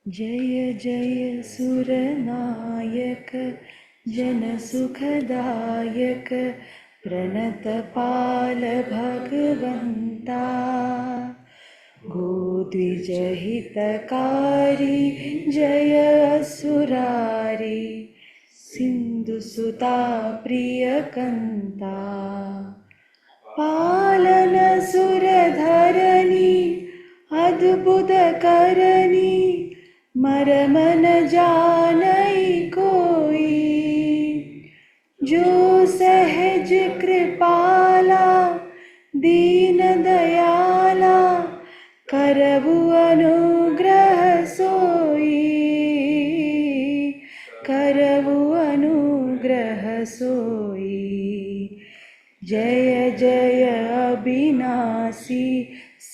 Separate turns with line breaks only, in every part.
जय जय सुरनायक जनसुखदायक प्रणतपाल भगवन्ता गोद्विजहितकारी जय असुरारी सिन्धुसुता प्रियकन्ता पालन सुरधरणी अद्भुतकरणी मरमन जानई कोई जो सहज कृपाला दीन दयाला करवु अनुग्रह सोई करवु अनुग्रह सोई जय जय अविनाशी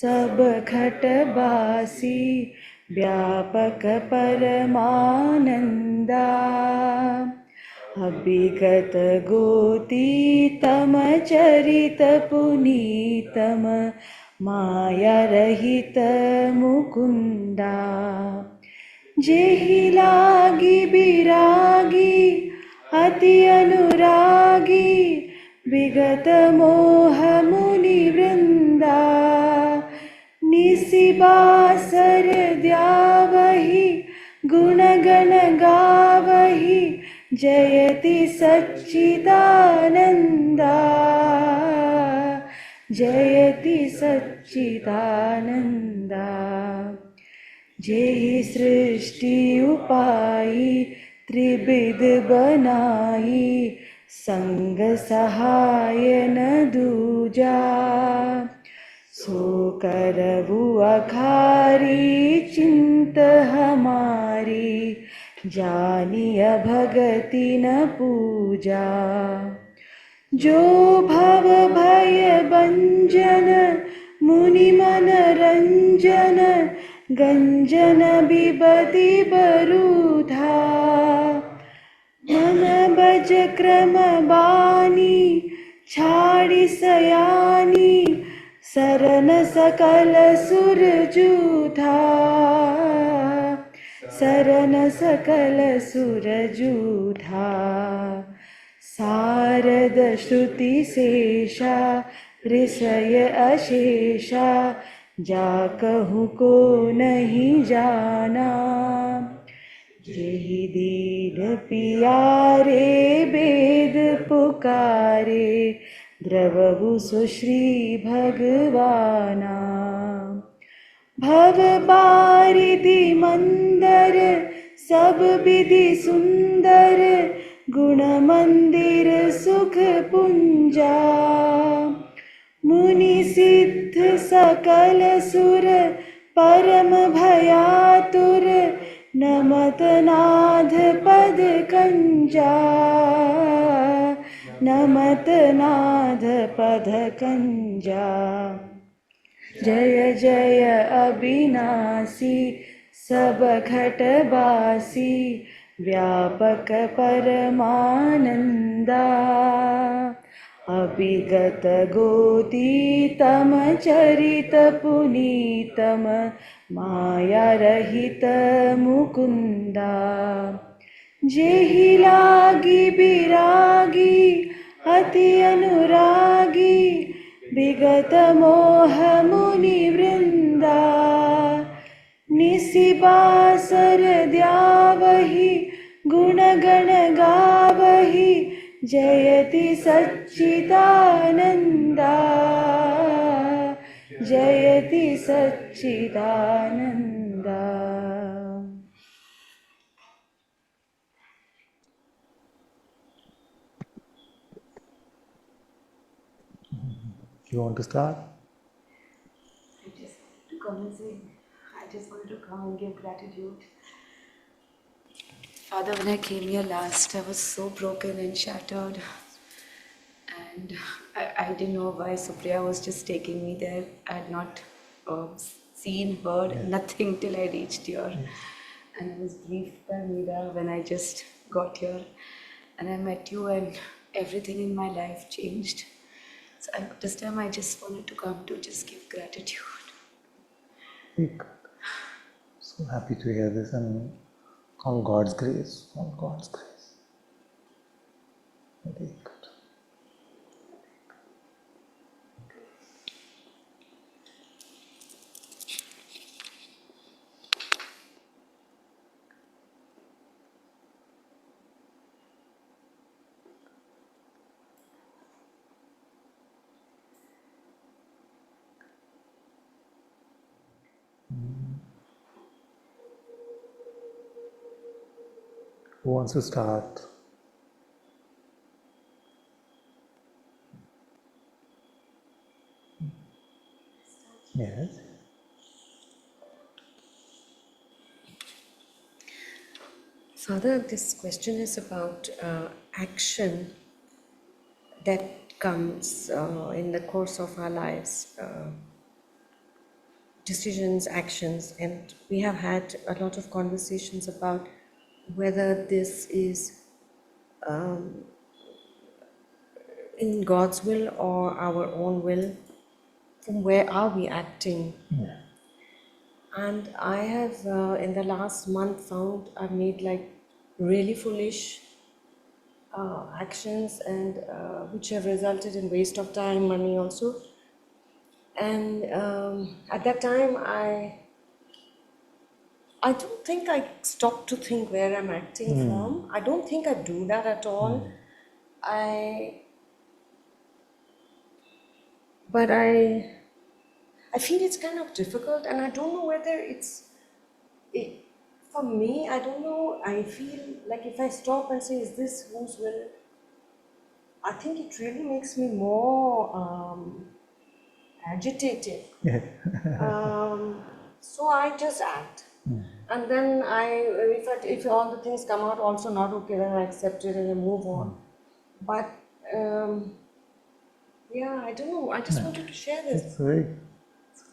सब घटवासी व्यापक परमानंदा अभिगत गोतीतम चरित पुनीतम माया रहित मुकुंदा जेहि लागी बिरागी अति अनुरागी विगत मोह मुनि वृंदा निसिबासर द्यावहि गुणगण गावहि जयति सच्चिदानंदा जयति सच्चिदानंदा जेहि सृष्टि उपाई त्रिविध बनाई संग सहाय न दूजा सो करवु अखारी चिंत हमारी जानिय भगति न पूजा जो भव भय भंजन मुनि मन रंजन गंजन बिबति बरूधा मन भज क्रम बानी छाड़ी सयानी सरन सकल सुर जूथा सरन सकल सुर जूथा सारद श्रुति शेषा ऋषय अशेषा जा कहूँ को नहीं जाना जेहि दीन पियारे वेद पुकारे द्रवहु सुश्री भगवाना भव बारिधि मंदर सब विधि सुंदर गुण मंदिर सुख पुंजा मुनि सिद्ध सकल सुर परम भयातुर नमत नाथ पद कंजा नमत नाथ पद कंजा जय जय अविनाशी सब घटवासी व्यापक परमानंदा अभिगत गोतीतम चरित पुनीतम माया रहित मुकुंदा जेहि लागी बिरागी अति अनुरागी विगत मोह मुनि वृंदा निसिबासर द्यावहि गुणगण गावहि जयति सच्चिदानंदा जयति Sachchidananda.
You want to start?
I just wanted to come and say, I just wanted to come and give gratitude. Father, when I came here last, I was so broken and shattered. And I didn't know why Supriya was just taking me there. I had not seen, heard, nothing till I reached here. And I was briefed by Meera when I just got here. And I met you and everything in my life changed. So this time I just wanted to come to just give gratitude.
Speak. So So happy to hear this, and all God's grace, all God's grace. Very good. Who wants to start? Yes.
Father, this question is about action that comes in the course of our lives, decisions, actions, and we have had a lot of conversations about whether this is in God's will or our own will. From where are we acting?
Yeah.
And I have in the last month found I've made like really foolish actions, and which have resulted in waste of time, money also. And at that time I don't think I stopped to think where I'm acting from. I don't think I do that at all. But I feel it's kind of difficult, and I don't know whether for me, I don't know. I feel like if I stop and say, is this whose will? I think it really makes me more agitated.
Yeah.
So I just act. And then if all the things come out also not okay, then I accept it and I move on. But yeah, I don't know. I just wanted to share this.
It's very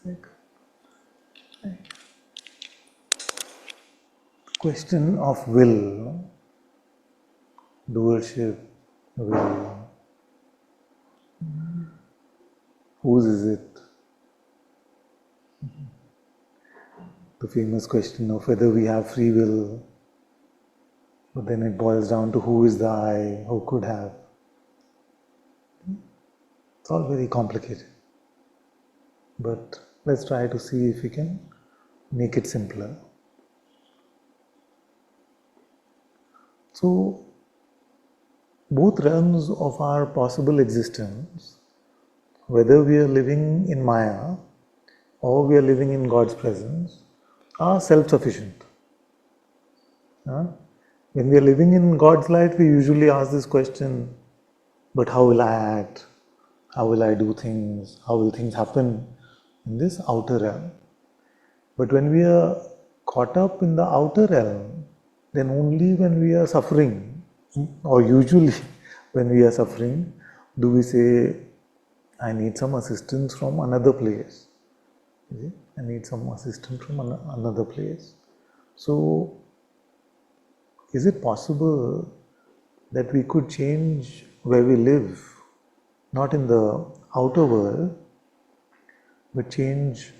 good. Question of will, doership, will. Whose is it? The famous question of whether we have free will, but then it boils down to who is the I, who could have. It's all very complicated. But let's try to see if we can make it simpler. So, both realms of our possible existence, whether we are living in Maya or we are living in God's presence, are self-sufficient. When we are living in God's light, we usually ask this question, but how will I act? How will I do things? How will things happen in this outer realm? But when we are caught up in the outer realm, then only when we are suffering, or usually when we are suffering, do we say, I need some assistance from another place. I need some assistance from another place. So, is it possible that we could change where we live, not in the outer world, but change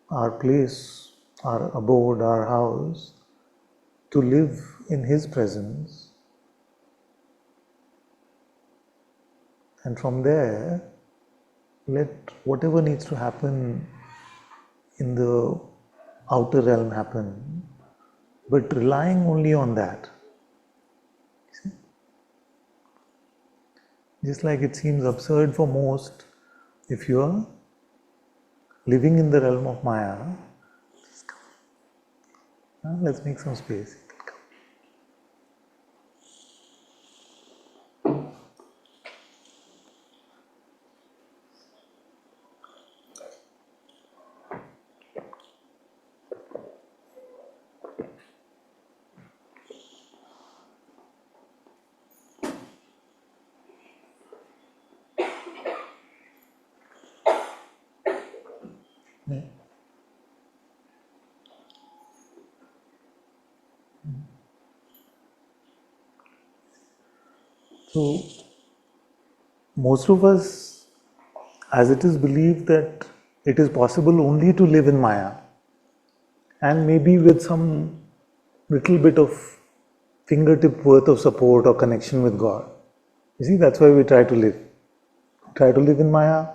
our place, our abode, our house, to live in His presence, and from there, let whatever needs to happen in the outer realm happen, but relying only on that. See? Just like it seems absurd for most, if you are living in the realm of Maya, let's make some space. Yeah. So, most of us, as it is believed that it is possible only to live in Maya, and maybe with some little bit of fingertip worth of support or connection with God. You see, that's why we try to live. Try to live in Maya,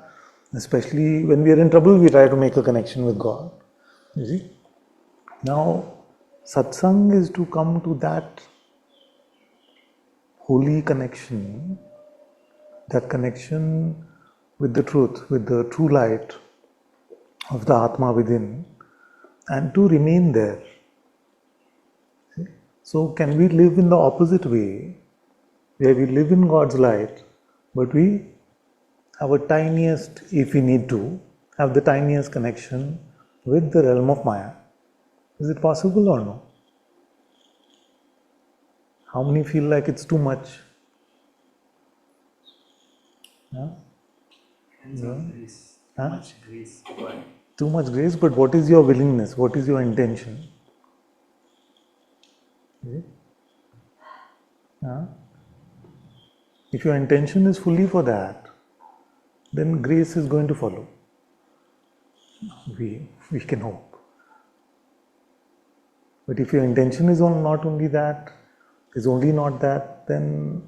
especially when we are in trouble, we try to make a connection with God. You see? Now, satsang is to come to that holy connection, that connection with the truth, with the true light of the Atma within, and to remain there. See? So, can we live in the opposite way, where we live in God's light, but we have a tiniest, if we need to, have the tiniest connection with the realm of Maya? Is it possible or no? How many feel like it's too much? Yeah?
Depends on grace. Too
Huh?
much grace. But
Too much grace, but what is your willingness? What is your intention? Is it? Huh? If your intention is fully for that, then grace is going to follow. We can hope. But if your intention is on not only that, is only not that, then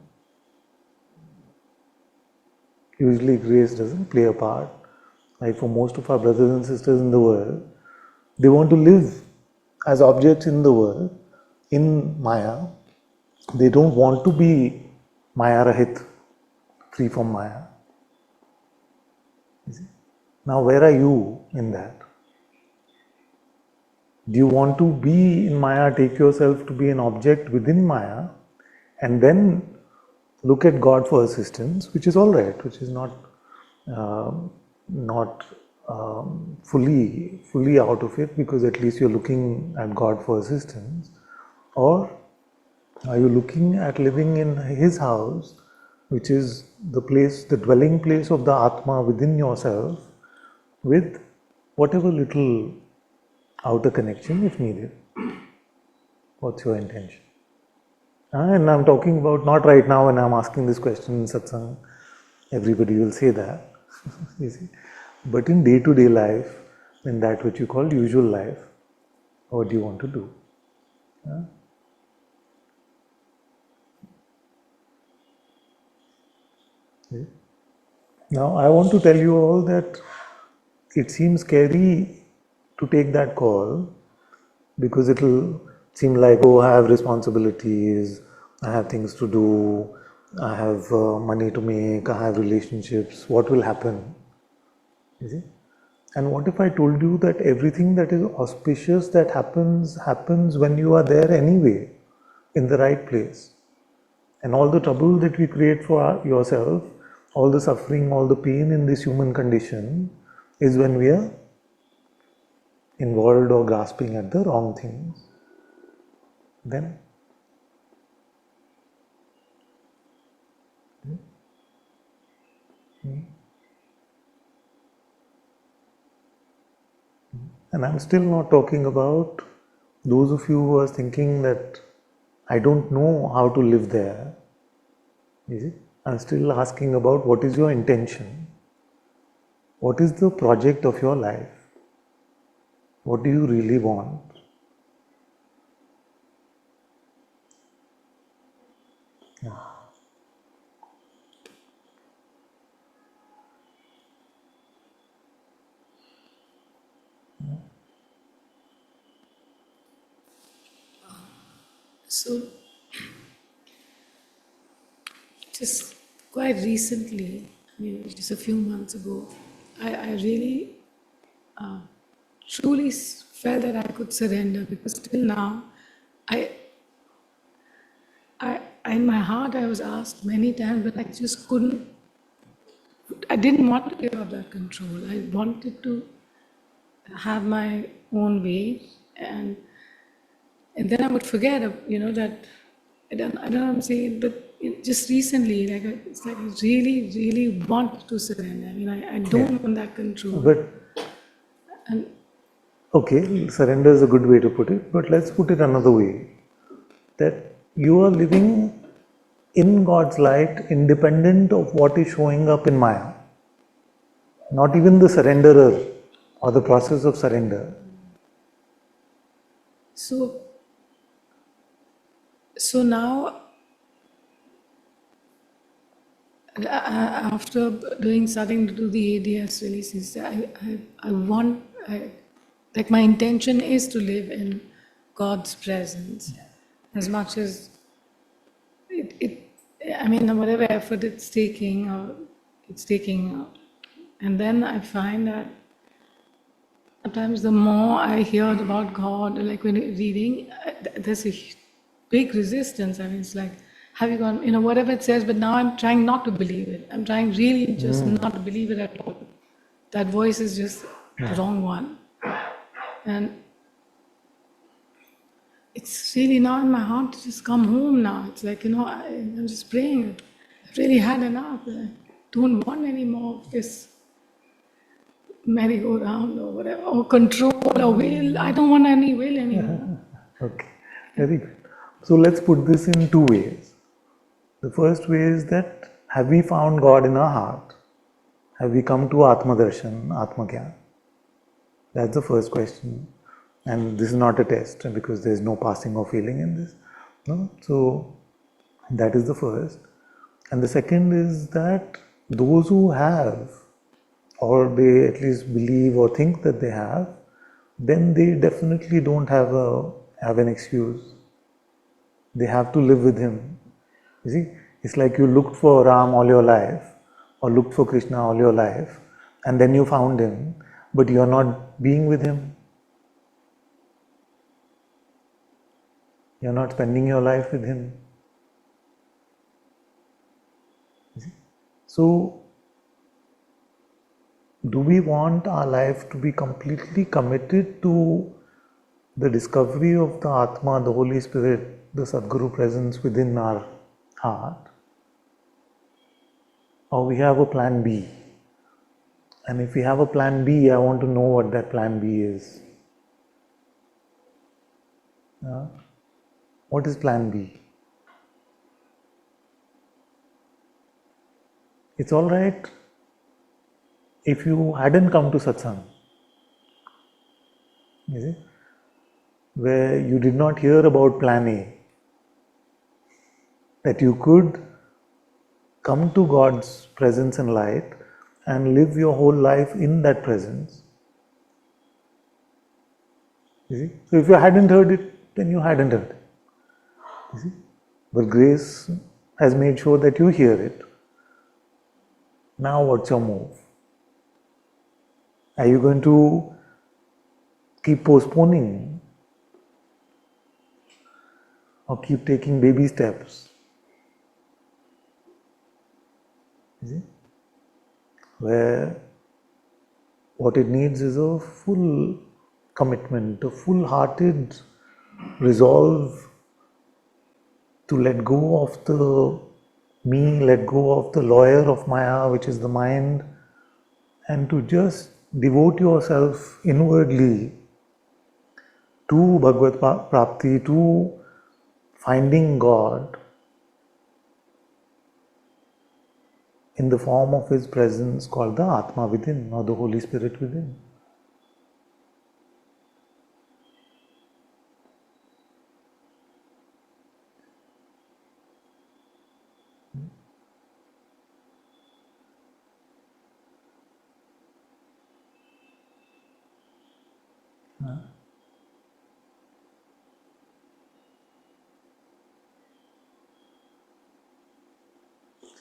usually grace doesn't play a part. Like for most of our brothers and sisters in the world, they want to live as objects in the world, in Maya. They don't want to be Maya Rahit, free from Maya. You see? Now, where are you in that? Do you want to be in Maya, take yourself to be an object within Maya, and then look at God for assistance, which is all right, which is not fully out of it, because at least you're looking at God for assistance? Or are you looking at living in His house, which is the place, the dwelling place of the Atma within yourself, with whatever little outer connection if needed? What's your intention? And I'm talking about not right now when I'm asking this question in satsang, everybody will say that, you see. But in day-to-day life, in that which you call usual life, what do you want to do? See? Now, I want to tell you all that it seems scary to take that call, because it'll seem like, oh, I have responsibilities, I have things to do, I have money to make, I have relationships, what will happen? You see? And what if I told you that everything that is auspicious that happens when you are there anyway, in the right place? And all the trouble that we create for yourself, all the suffering, all the pain in this human condition, is when we are involved or grasping at the wrong things. Then and I'm still not talking about those of you who are thinking that I don't know how to live there. Is it? I'm still asking about what is your intention? What is the project of your life? What do you really want?
So, just quite recently, I mean, just a few months ago, I really truly felt that I could surrender, because till now, I, in my heart, I was asked many times, but I just couldn't. I didn't want to give up that control. I wanted to have my own way, and then I would forget, that I don't know what I'm saying, but just recently, it's like I really, really want to surrender. I mean, I don't want that control.
But
And
okay, surrender is a good way to put it, but let's put it another way. That you are living in God's light independent of what is showing up in Maya. Not even the surrenderer or the process of surrender.
So now, after starting to do the ADS releases, I want, like my intention is to live in God's presence as much as it, I mean, whatever effort it's taking, and then I find that sometimes the more I hear about God, like when you're reading, there's a big resistance. I mean, it's like, have you gone, whatever it says, but now I'm trying not to believe it. I'm trying really just not to believe it at all. That voice is just the wrong one. And it's really now in my heart to just come home now. It's like, I'm just praying. I've really had enough. I don't want any more of this merry-go-round or whatever, or control or will. I don't want any will anymore.
Okay, very good. So let's put this in two ways. The first way is that have we found God in our heart? Have we come to Atma Darshan, Atma Gyan? That's the first question. And this is not a test because there is no passing or failing in this. No? So that is the first. And the second is that those who have, or they at least believe or think that they have, then they definitely don't have an excuse. They have to live with him. You see, it's like you looked for Ram all your life, or looked for Krishna all your life, and then you found him, but you are not being with him. You are not spending your life with him. You see? So, do we want our life to be completely committed to the discovery of the Atma, the Holy Spirit, the Sadguru presence within our heart? Or we have a plan B? And if we have a plan B, I want to know what that plan B is. What is plan B? It's all right if you hadn't come to satsang, you see, where you did not hear about plan A, that you could come to God's presence and light and live your whole life in that presence. You see? So if you hadn't heard it, then you hadn't heard it. You see? But grace has made sure that you hear it. Now what's your move? Are you going to keep postponing or keep taking baby steps? You see? Where what it needs is a full commitment, a full-hearted resolve to let go of the me, let go of the lawyer of Maya, which is the mind, and to just devote yourself inwardly to Bhagavad Prapti, to finding God in the form of His presence called the Atma within, or the Holy Spirit within.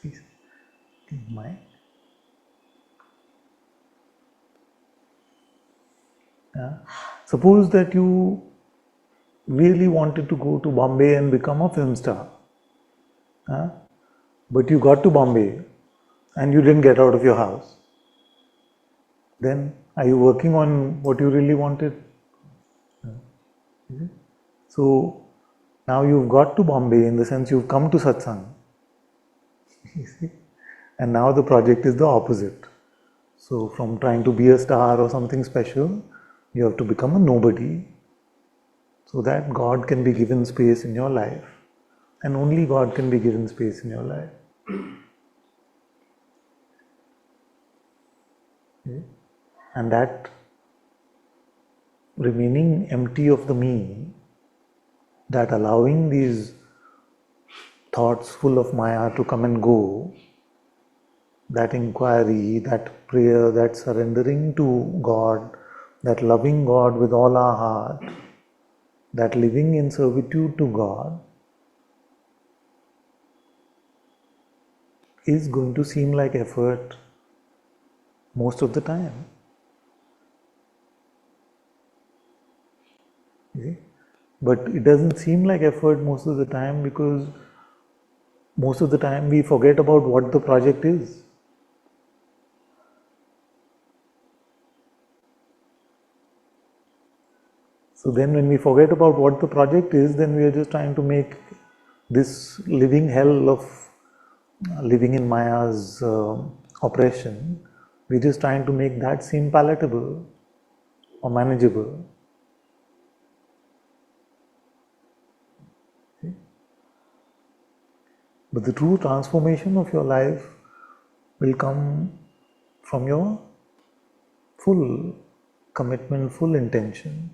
Please, mind. Suppose that you really wanted to go to Bombay and become a film star, but you got to Bombay and you didn't get out of your house. Then are you working on what you really wanted? So now you've got to Bombay in the sense you've come to satsang. You see? And now the project is the opposite. So from trying to be a star or something special, you have to become a nobody so that God can be given space in your life. And only God can be given space in your life. Okay? And that remaining empty of the me that allowing these thoughts full of Maya to come and go, that inquiry, that prayer, that surrendering to God, that loving God with all our heart, that living in servitude to God is going to seem like effort most of the time. You see? But it doesn't seem like effort most of the time because most of the time we forget about what the project is. So then when we forget about what the project is, then we are just trying to make this living hell of living in Maya's oppression, we're just trying to make that seem palatable or manageable. But the true transformation of your life will come from your full commitment, full intention.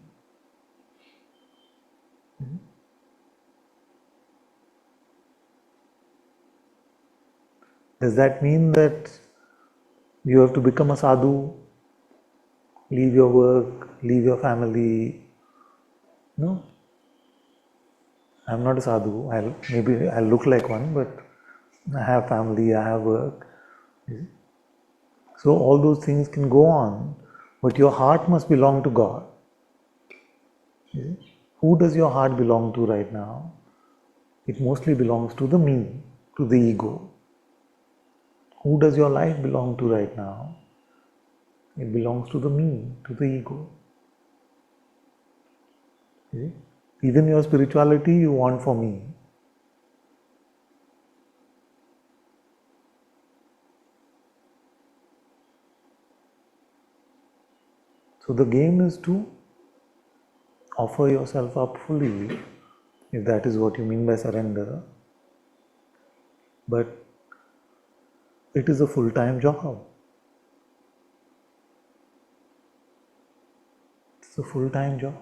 Does that mean that you have to become a sadhu, leave your work, leave your family? No. I'm not a sadhu. Maybe I'll look like one, but I have family, I have work. So all those things can go on, but your heart must belong to God. Who does your heart belong to right now? It mostly belongs to the me, to the ego. Who does your life belong to right now? It belongs to the me, to the ego. Even your spirituality you want for me. So the game is to offer yourself up fully, if that is what you mean by surrender. But it is a full-time job. It's a full-time job.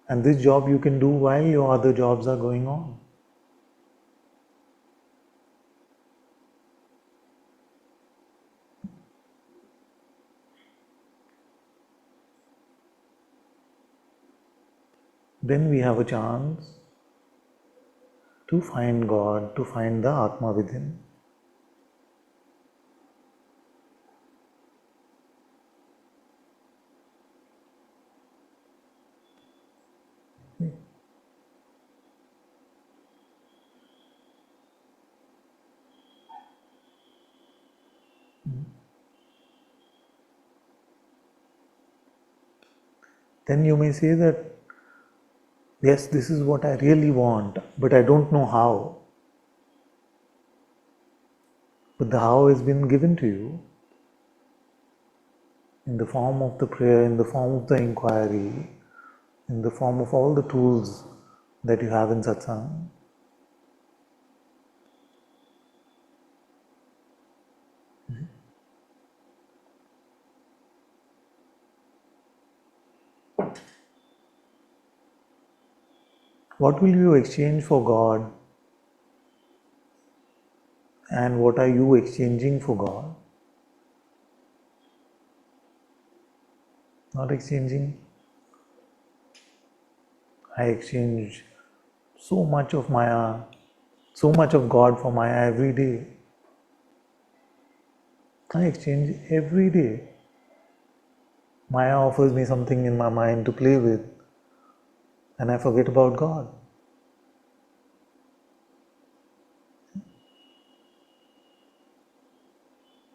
And this job you can do while your other jobs are going on. Then we have a chance to find God, to find the Atma within. Then you may say that, yes, this is what I really want, but I don't know how. But the how has been given to you in the form of the prayer, in the form of the inquiry, in the form of all the tools that you have in Satsang. What will you exchange for God? And what are you exchanging for God? Not exchanging. I exchange so much of Maya, so much of God for Maya every day. I exchange every day. Maya offers me something in my mind to play with, and I forget about God.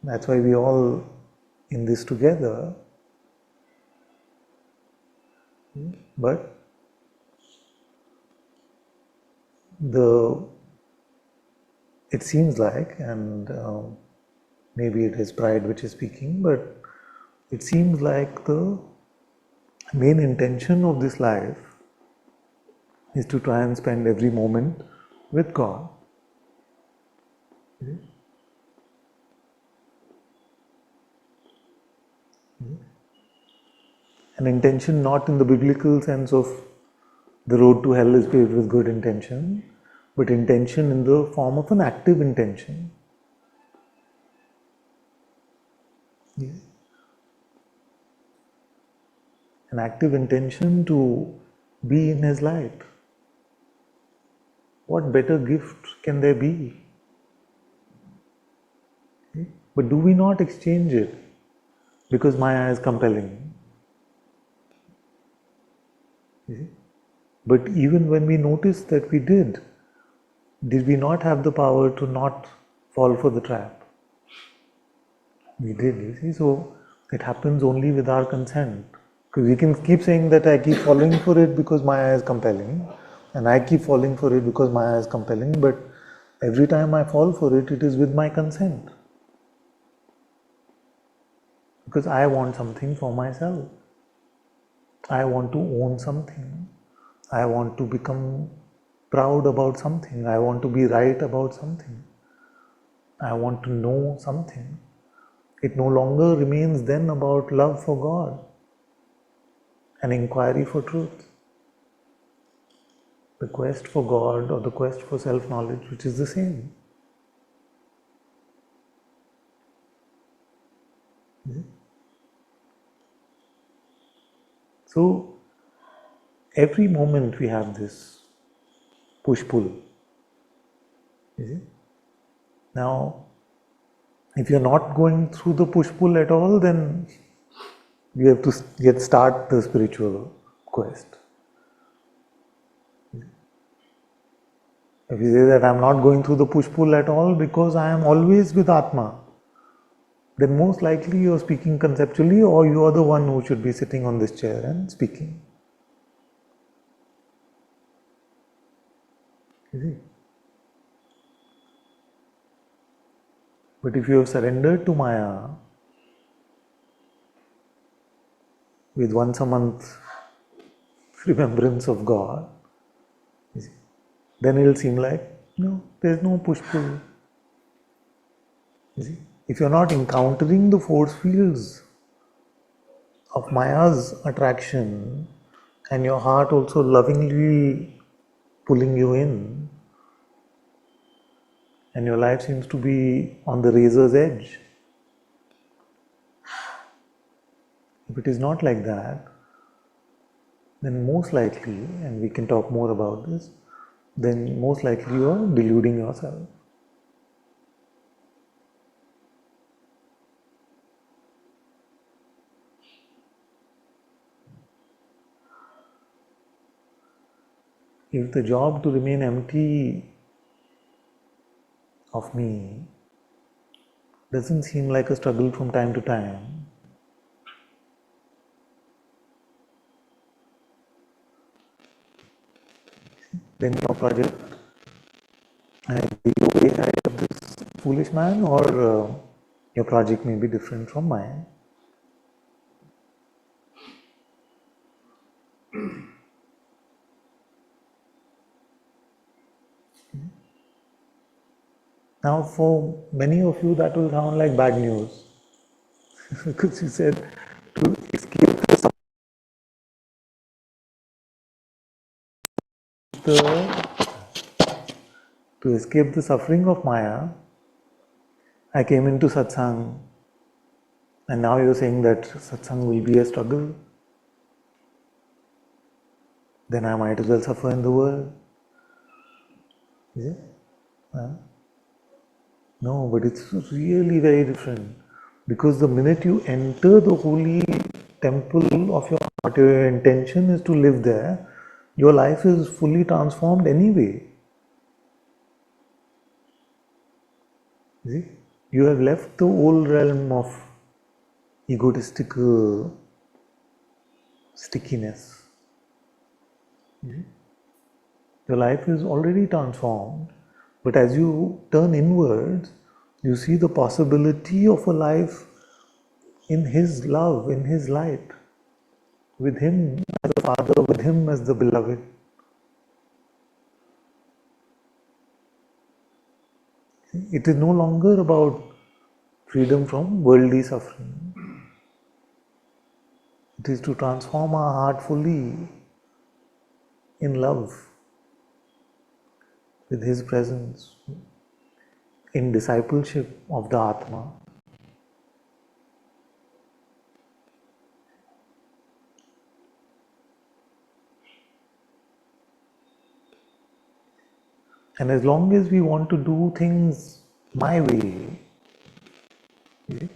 That's why we all in this together. But it seems like, and maybe it is pride which is speaking, but it seems like the main intention of this life is to try and spend every moment with God. An intention not in the biblical sense of the road to hell is paved with good intention, but intention in the form of an active intention. Yeah. An active intention to be in His light. What better gift can there be? Okay. But do we not exchange it because Maya is compelling? You see? But even when we noticed that we did we not have the power to not fall for the trap? We did, you see. So it happens only with our consent. Because we can keep saying that I keep falling for it because Maya is compelling, and I keep falling for it because Maya is compelling, but every time I fall for it, it is with my consent. Because I want something for myself. I want to own something. I want to become proud about something. I want to be right about something. I want to know something. It no longer remains then about love for God, an inquiry for truth, the quest for God or the quest for self-knowledge, which is the same. So every moment we have this push-pull. Now, if you're not going through the push-pull at all, then you have to start the spiritual quest. If you say that I'm not going through the push-pull at all because I am always with Atma, then most likely you're speaking conceptually, or you are the one who should be sitting on this chair and speaking. You see? But if you have surrendered to Maya with once a month remembrance of God, then it will seem like, no, there is no push-pull. You see? If you're not encountering the force fields of Maya's attraction and your heart also lovingly pulling you in, and your life seems to be on the razor's edge. If it is not like that, then most likely, and we can talk more about this, then most likely you are deluding yourself. If the job to remain empty of me doesn't seem like a struggle from time to time, then your project and be way ahead of this foolish man, or your project may be different from mine. Now, for many of you, that will sound like bad news because you said to escape the to escape the suffering of Maya, I came into Satsang, and now you're saying that Satsang will be a struggle. Then I might as well suffer in the world. Is it? No, but it's really very different. Because the minute you enter the holy temple of your heart, your intention is to live there, your life is fully transformed anyway. See? You have left the old realm of egotistical stickiness. Your life is already transformed, but as you turn inwards, you see the possibility of a life in His love, in His light, with Him as a Father, with Him as the Beloved. It is no longer about freedom from worldly suffering. It is to transform our heart fully in love with His presence, in discipleship of the Atma. And as long as we want to do things my way, then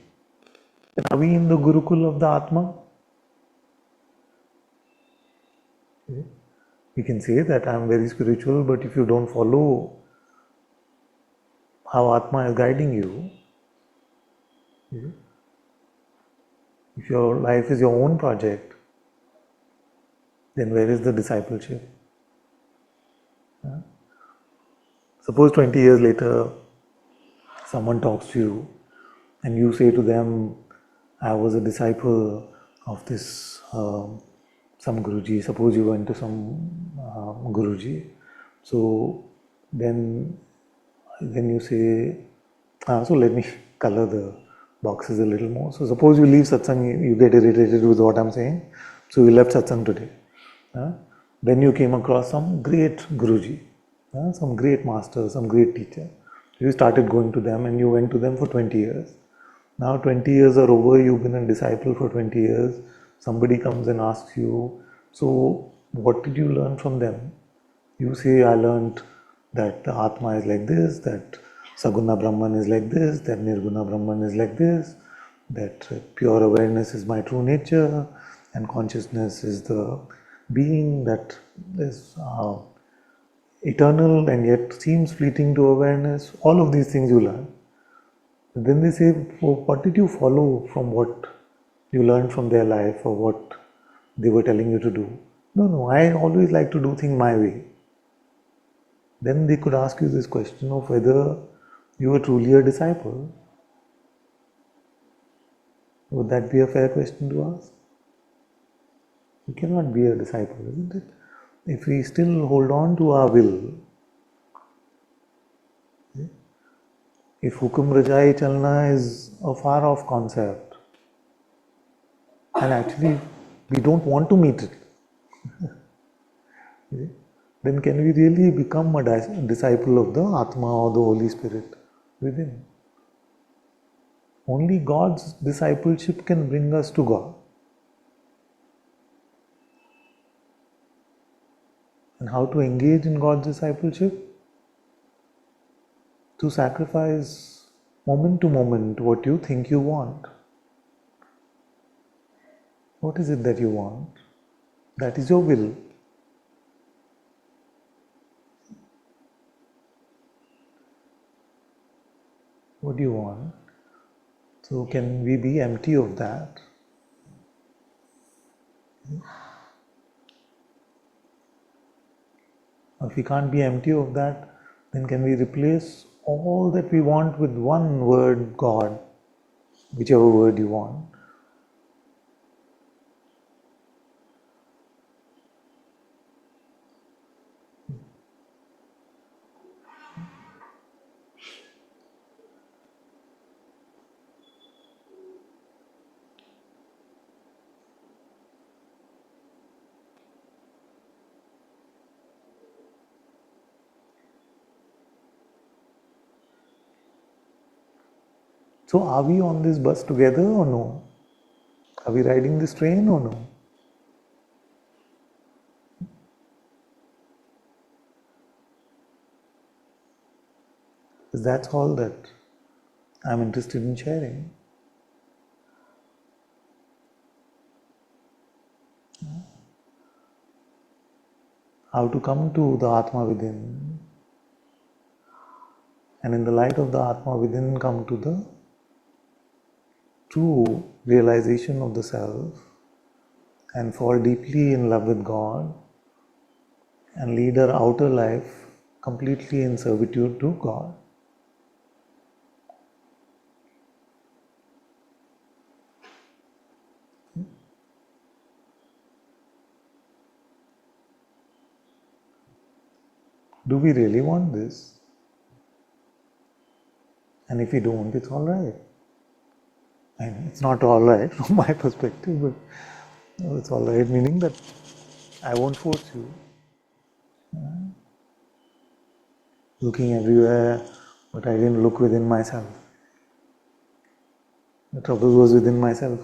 are we in the Gurukul of the Atma? We can say that I am very spiritual, but if you don't follow how Atma is guiding you, if your life is your own project, then where is the discipleship? Suppose 20 years later, someone talks to you and you say to them, I was a disciple of this some Guruji. Suppose you went to some Guruji. So then you say, so let me color the boxes a little more. So suppose you leave Satsang, you get irritated with what I'm saying. So you left Satsang today. Then you came across some great Guruji, some great master, some great teacher. You started going to them and you went to them for 20 years. Now 20 years are over, you've been a disciple for 20 years. Somebody comes and asks you, so what did you learn from them? You say, I learned that the Atma is like this, that Saguna Brahman is like this, that Nirguna Brahman is like this, that pure awareness is my true nature, and consciousness is the being that is eternal and yet seems fleeting to awareness. All of these things you learn. Then they say, well, what did you follow from what you learned from their life or what they were telling you to do? No, I always like to do things my way. Then they could ask you this question of whether you are truly a disciple. Would that be a fair question to ask? You cannot be a disciple, isn't it? If we still hold on to our will, if hukum rajai chalna is a far off concept, and actually we don't want to meet it, then can we really become a disciple of the Atma or the Holy Spirit within? Only God's discipleship can bring us to God. And how to engage in God's discipleship? To sacrifice moment to moment what you think you want. What is it that you want? That is your will. What do you want? So can we be empty of that? If we can't be empty of that, then can we replace all that we want with one word, God, whichever word you want? So are we on this bus together or no? Are we riding this train or no? Because that's all that I'm interested in sharing. How to come to the Atma within, and in the light of the Atma within come to the true realization of the self and fall deeply in love with God and lead our outer life completely in servitude to God. Do we really want this? And if we don't, it's all right. And it's not all right from my perspective, but No, it's all right, meaning that I won't force you. Looking everywhere, but I didn't look within myself. The trouble was within myself.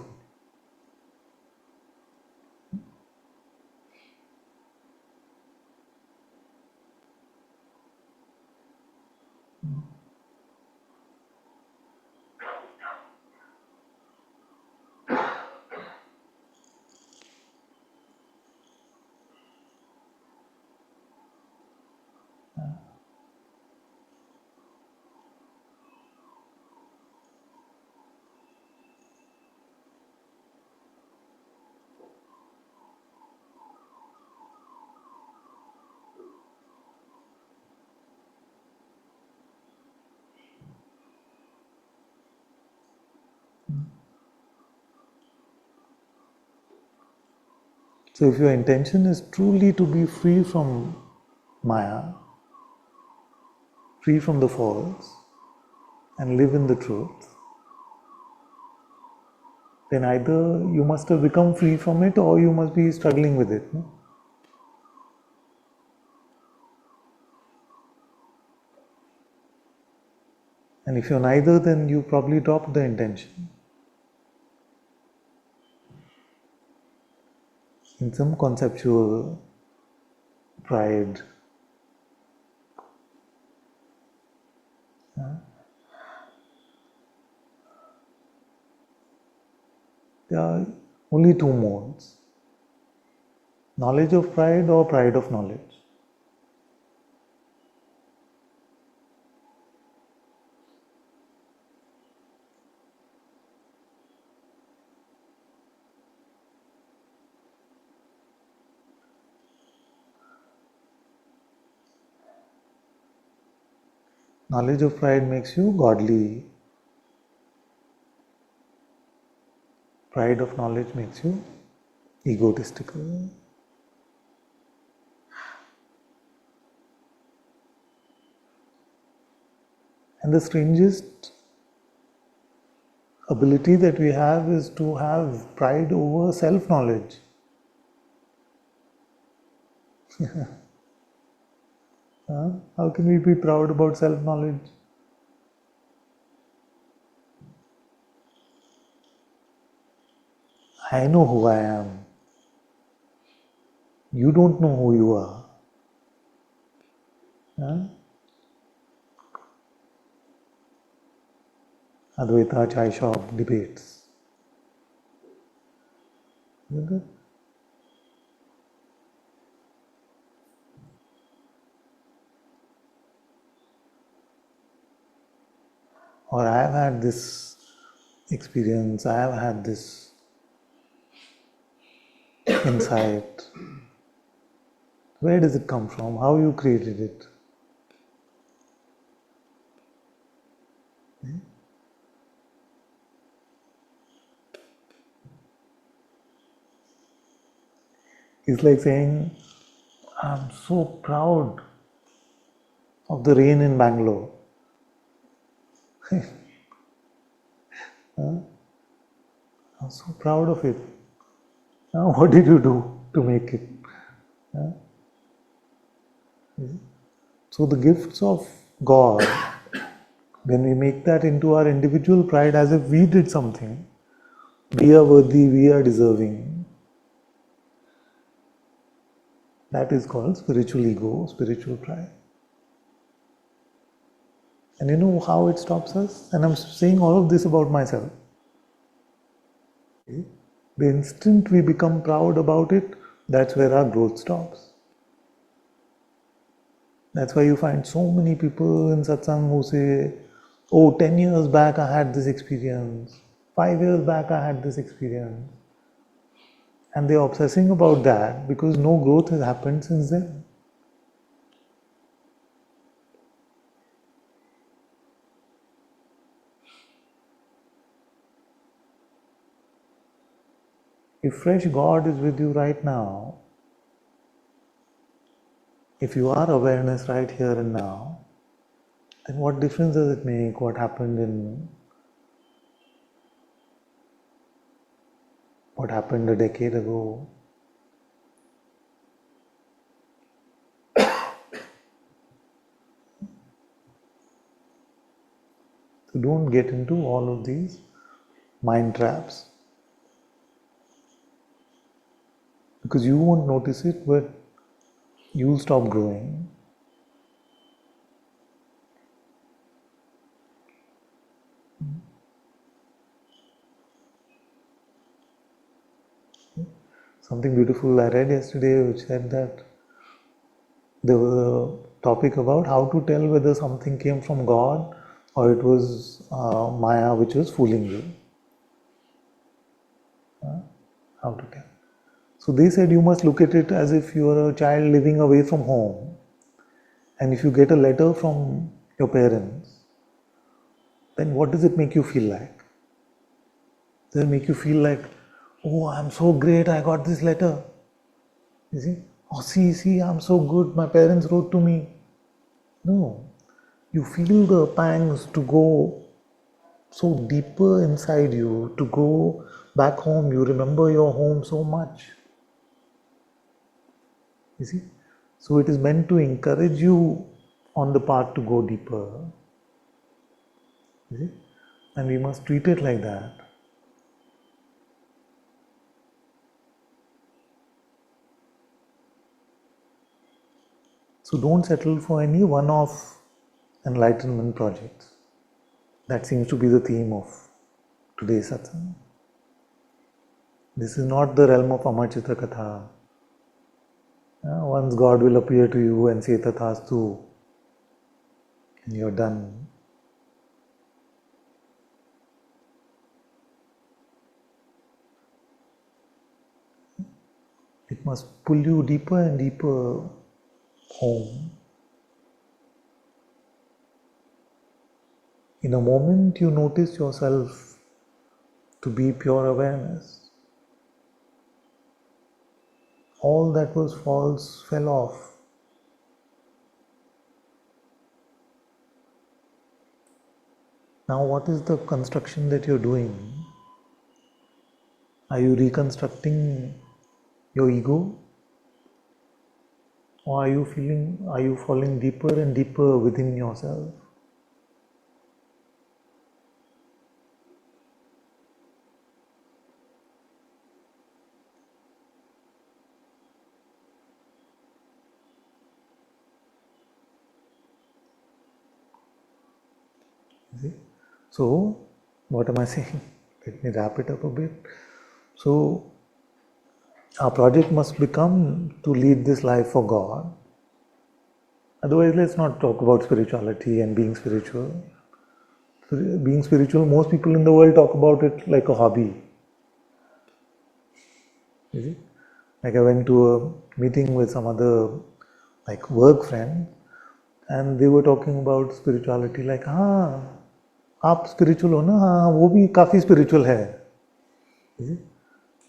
So if your intention is truly to be free from Maya, free from the false, and live in the truth, then either you must have become free from it or you must be struggling with it. No? And if you're neither, then you probably dropped the intention in some conceptual pride. There are only two modes: knowledge of pride or pride of knowledge. Knowledge of pride makes you godly. Pride of knowledge makes you egotistical. And the strangest ability that we have is to have pride over self-knowledge. How can we be proud about self-knowledge? I know who I am. You don't know who you are. Huh? Advaita chai shop debates. Isn't it? Or I have had this experience, I have had this insight. Where does it come from? How you created it? It's like saying, I'm so proud of the rain in Bangalore. I'm so proud of it. Now, what did you do to make it? So the gifts of God, when we make that into our individual pride as if we did something, we are worthy, we are deserving, that is called spiritual ego, spiritual pride. And you know how it stops us? And I'm saying all of this about myself. Okay? The instant we become proud about it, that's where our growth stops. That's why you find so many people in Satsang who say, oh, 10 years back I had this experience, 5 years back I had this experience. And they're obsessing about that because no growth has happened since then. If fresh God is with you right now, if you are awareness right here and now, then what difference does it make what happened in what happened a decade ago. So don't get into all of these mind traps, because you won't notice it, but you'll stop growing. Something beautiful I read yesterday which said that there was a topic about how to tell whether something came from God or it was Maya which was fooling you. How to tell? So they said you must look at it as if you are a child living away from home, and if you get a letter from your parents, then what does it make you feel like? Does it make you feel like, oh, I'm so great, I got this letter? You see? Oh, see, I'm so good, my parents wrote to me. No. You feel the pangs to go so deeper inside you, to go back home. You remember your home so much. You see? So it is meant to encourage you on the path to go deeper. You see? And we must treat it like that. So don't settle for any one-off enlightenment projects. That seems to be the theme of today's satsang. This is not the realm of Amachita Katha. Once God will appear to you and say Tathastu, and you're done. It must pull you deeper and deeper home. In a moment, you notice yourself to be pure awareness. All that was false fell off. Now, what is the construction that you're doing? Are you reconstructing your ego? Or are you falling deeper and deeper within yourself? See? So, what am I saying? Let me wrap it up a bit. So, our project must become to lead this life for God. Otherwise, let's not talk about spirituality and being spiritual. Being spiritual, most people in the world talk about it like a hobby. You see? Like I went to a meeting with some other work friend, and they were talking about spirituality like, आप spiritual हो ना, हाँ वो भी काफी spiritual है. You see?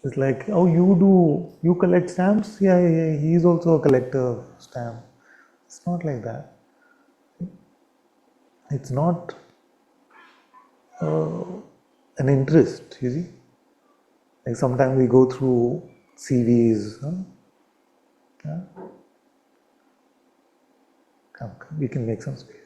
It's like, oh, you collect stamps? Yeah, he is also a collector of stamps. It's not like that. It's not an interest, you see. Like sometimes we go through CVs. Yeah? Come, we can make some space.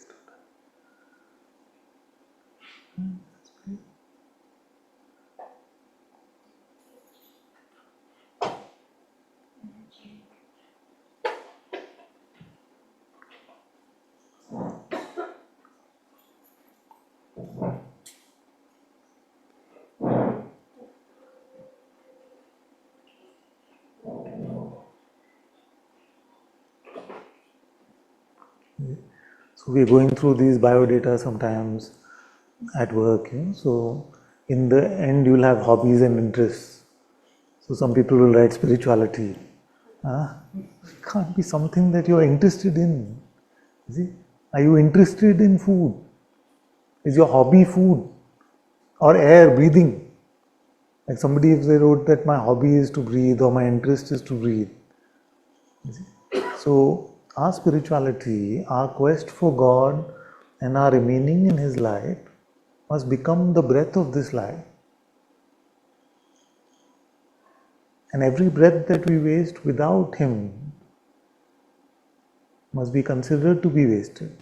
So we're going through these biodata sometimes at work. So in the end, you'll have hobbies and interests. So some people will write spirituality. It can't be something that you're interested in. See? Are you interested in food? Is your hobby food or air, breathing? Like somebody, if they wrote that my hobby is to breathe or my interest is to breathe. So our spirituality, our quest for God and our remaining in His light must become the breath of this life. And every breath that we waste without Him must be considered to be wasted.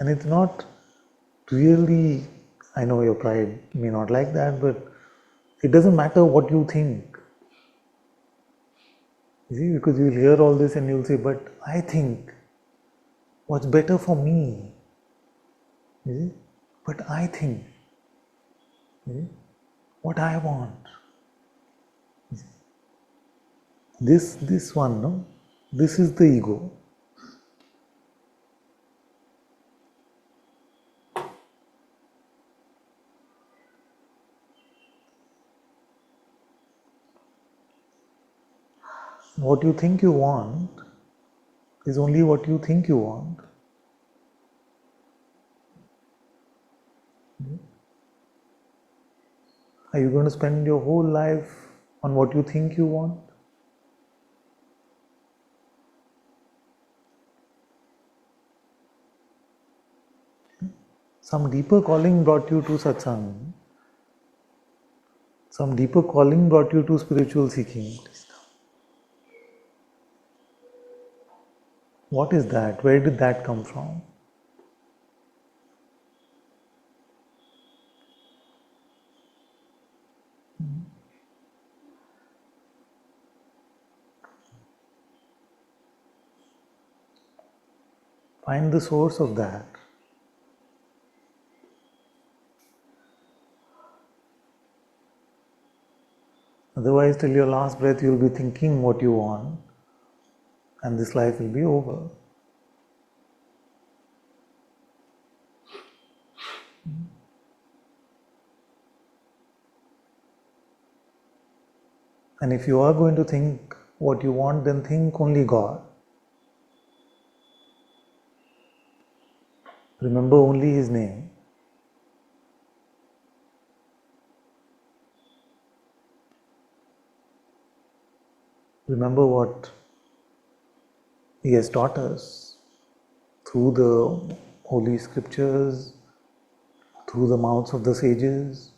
And it's not really, I know your pride may not like that, but it doesn't matter what you think. You see, because you'll hear all this and you'll say, but I think what's better for me. You see? But I think, you see, what I want. This one, no? This is the ego. What you think you want is only what you think you want. Are you going to spend your whole life on what you think you want? Some deeper calling brought you to satsang. Some deeper calling brought you to spiritual seeking. What is that? Where did that come from? Find the source of that. Otherwise, till your last breath, you'll be thinking what you want, and this life will be over. And if you are going to think what you want, then think only God. Remember only His name. Remember what He has taught us through the holy scriptures, through the mouths of the sages.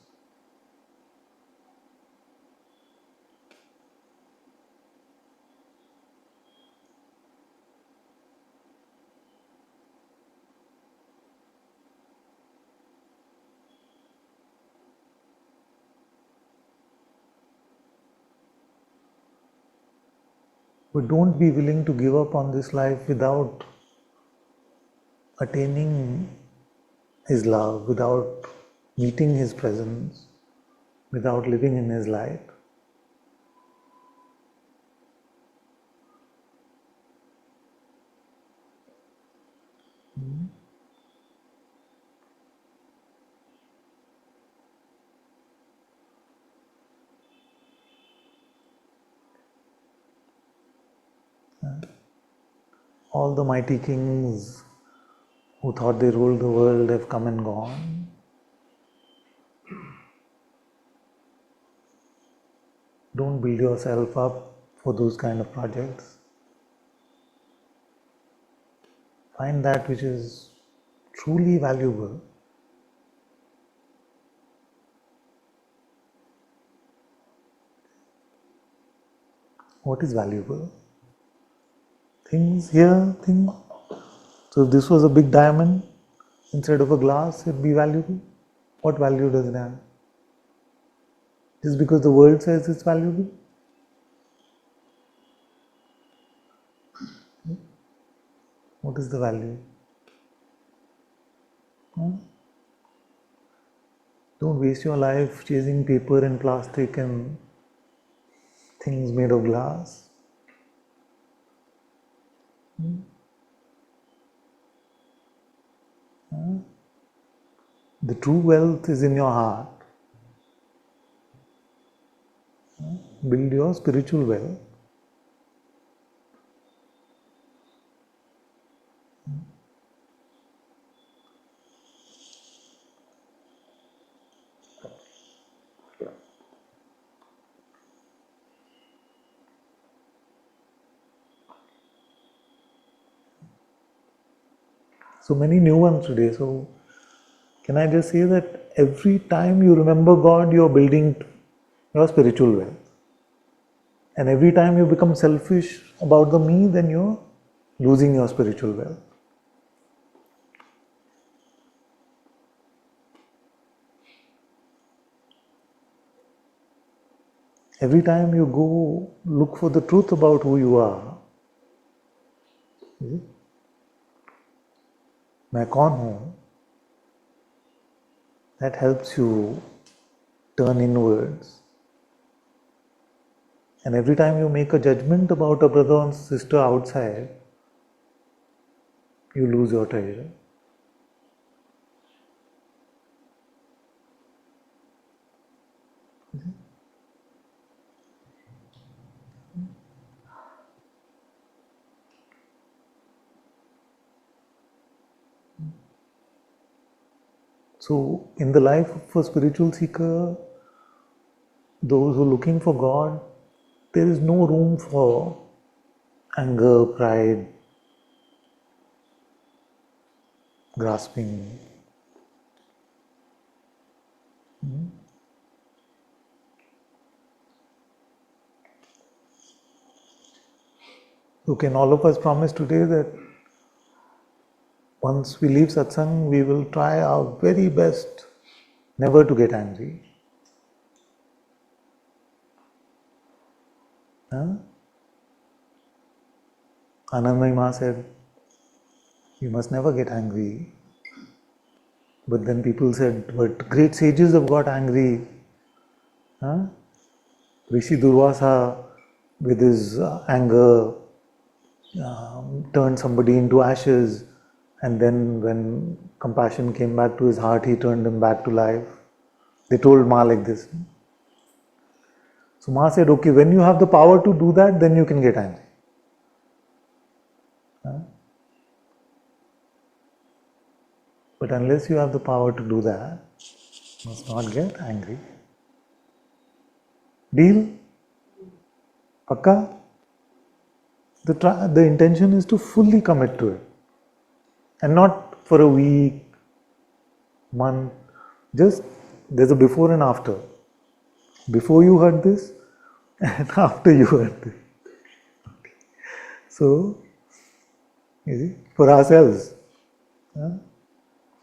But don't be willing to give up on this life without attaining His love, without meeting His presence, without living in His light. All the mighty kings who thought they ruled the world have come and gone. Don't build yourself up for those kind of projects. Find that which is truly valuable. What is valuable? Things here, things. So if this was a big diamond instead of a glass, it'd be valuable. What value does it have? Just because the world says it's valuable? What is the value? Don't waste your life chasing paper and plastic and things made of glass. The true wealth is in your heart. Build your spiritual wealth. So many new ones today. So can I just say that every time you remember God, you're building your spiritual wealth. And every time you become selfish about the me, then you're losing your spiritual wealth. Every time you go look for the truth about who you are, मैं कौन हूँ, that helps you turn inwards. And every time you make a judgment about a brother or sister outside, you lose your treasure. So, in the life of a spiritual seeker, those who are looking for God, there is no room for anger, pride, grasping. So, can all of us promise today that once we leave Satsang, we will try our very best never to get angry? Huh? Anandamayi Ma said, you must never get angry. But then people said, but great sages have got angry. Huh? Rishi Durvasa, with his anger, turned somebody into ashes, and then when compassion came back to his heart, he turned him back to life. They told Ma like this. So Ma said, okay, when you have the power to do that, then you can get angry. But unless you have the power to do that, you must not get angry. Deal? Pakka? The intention is to fully commit to it. And not for a week, month. Just there's a before and after. Before you heard this and after you heard this. So, you see, for ourselves,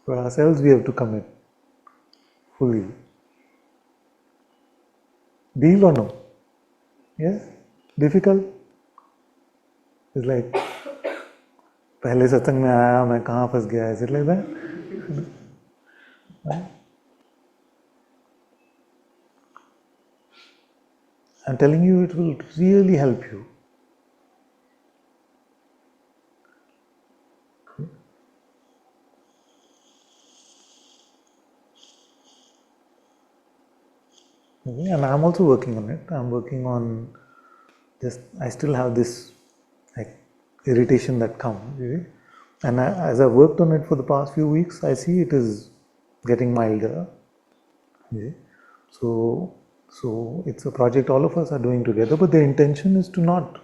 we have to commit fully. Deal or no? Yes? Difficult? It's like, पहले सत्संग में आया मैं कहाँ फंस गया? Is it like that? I'm telling you, it will really help you. Okay, and I'm also working on it. I'm working on just, I still have this like irritation that comes. Okay? And as I've worked on it for the past few weeks, I see it is getting milder. Okay? So it's a project all of us are doing together, but the intention is to not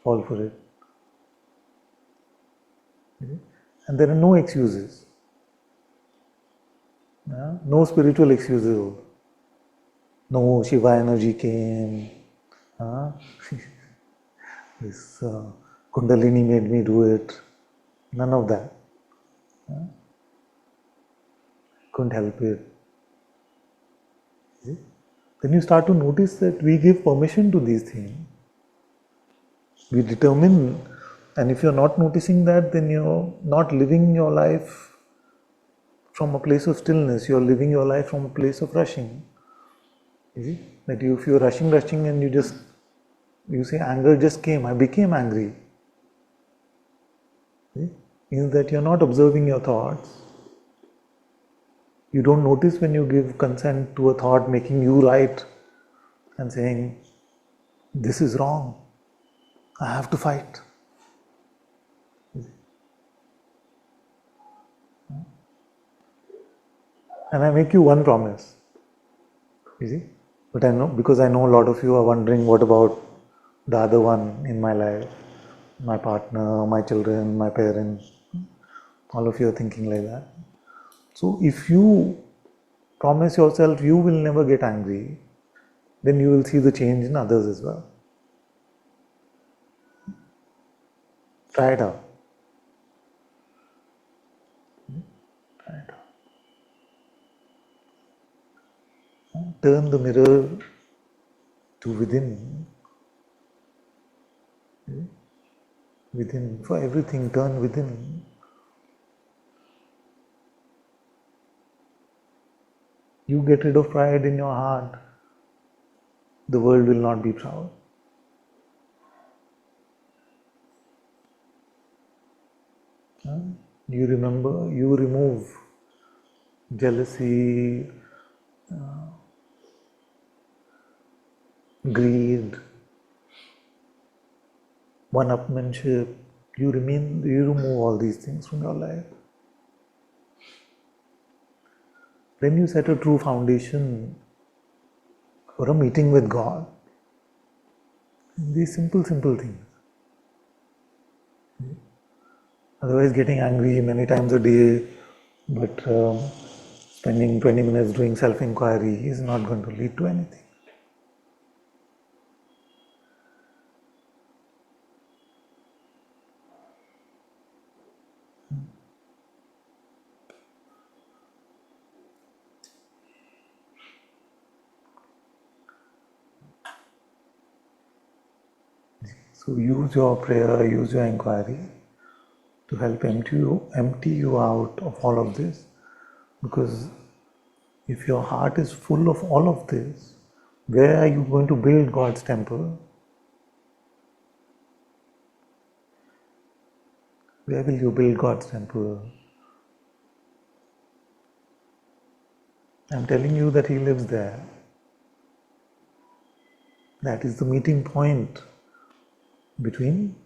fall for it. Okay? And there are no excuses. No spiritual excuses. No, Shiva energy came. This Kundalini made me do it. None of that. Couldn't help it. See? Then you start to notice that we give permission to these things. We determine, and if you're not noticing that, then you're not living your life from a place of stillness. You're living your life from a place of rushing. You see? That if you're rushing and you say anger just came, I became angry. See? Means that you're not observing your thoughts. You don't notice when you give consent to a thought making you right and saying, this is wrong, I have to fight. And I make you one promise. You see? But I know, because I know a lot of you are wondering, what about the other one in my life? My partner, my children, my parents. All of you are thinking like that. So if you promise yourself you will never get angry, then you will see the change in others as well. Try it out. Try it out. Turn the mirror to within. Within. For everything, turn within. You get rid of pride in your heart, the world will not be proud. You remember, you remove jealousy, greed, one-upmanship. You remove all these things from your life. Then you set a true foundation for a meeting with God. These simple things. Otherwise, getting angry many times a day, but spending 20 minutes doing self-inquiry is not going to lead to anything. So use your prayer, use your inquiry to help empty you out of all of this. Because if your heart is full of all of this, where are you going to build God's temple? Where will you build God's temple? I'm telling you that He lives there. That is the meeting point between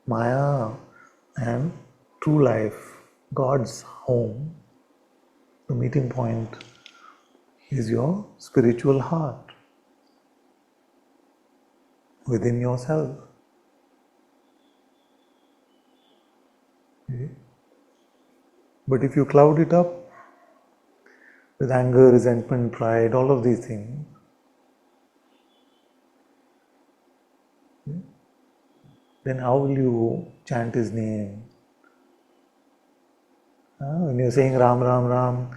Maya and true life, God's home. The meeting point is your spiritual heart within yourself. Okay? But if you cloud it up with anger, resentment, pride, all of these things, then how will you chant His name? When you're saying Ram, Ram, Ram,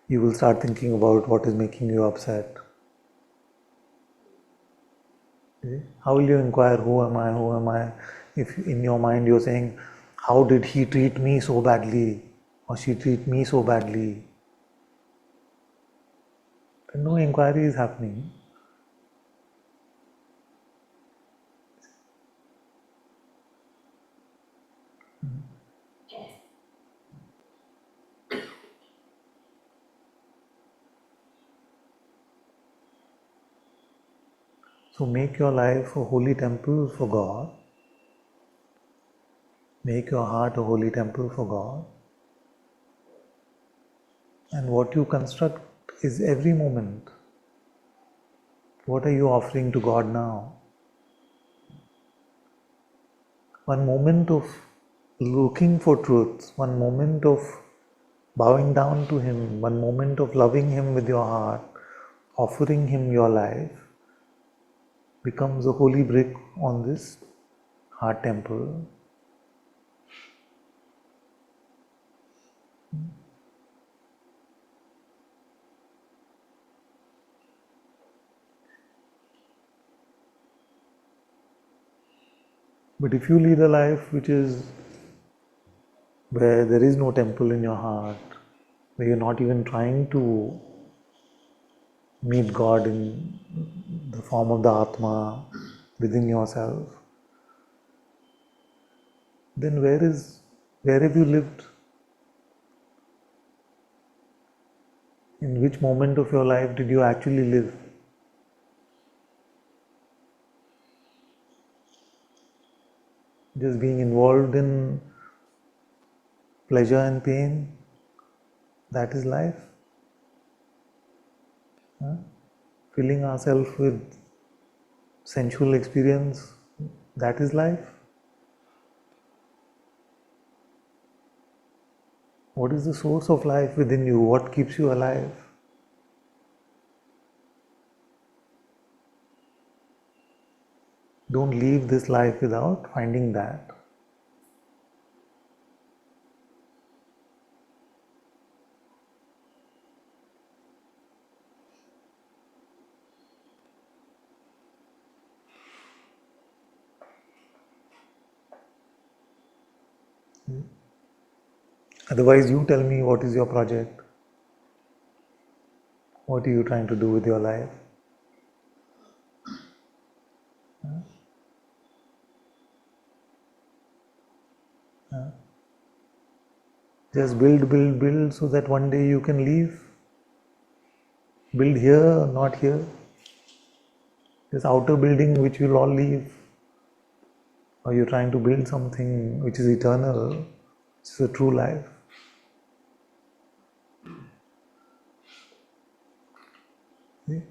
you will start thinking about what is making you upset. Okay? How will you inquire, who am I, who am I? If in your mind you're saying, how did he treat me so badly? Or she treat me so badly? Then no inquiry is happening. So make your life a holy temple for God. Make your heart a holy temple for God. And what you construct is every moment. What are you offering to God now? One moment of looking for truth, one moment of bowing down to Him, one moment of loving Him with your heart, offering Him your life, becomes a holy brick on this heart temple. But if you lead a life which is where there is no temple in your heart, where you're not even trying to meet God in the form of the Atma within yourself, then where have you lived? In which moment of your life did you actually live? Just being involved in pleasure and pain, that is life. Filling ourselves with sensual experience, that is life. What is the source of life within you? What keeps you alive? Don't leave this life without finding that. Otherwise, you tell me, what is your project? What are you trying to do with your life? Just build so that one day you can leave. Build here, not here. This outer building which will all leave. Or you're trying to build something which is eternal, which is a true life. See?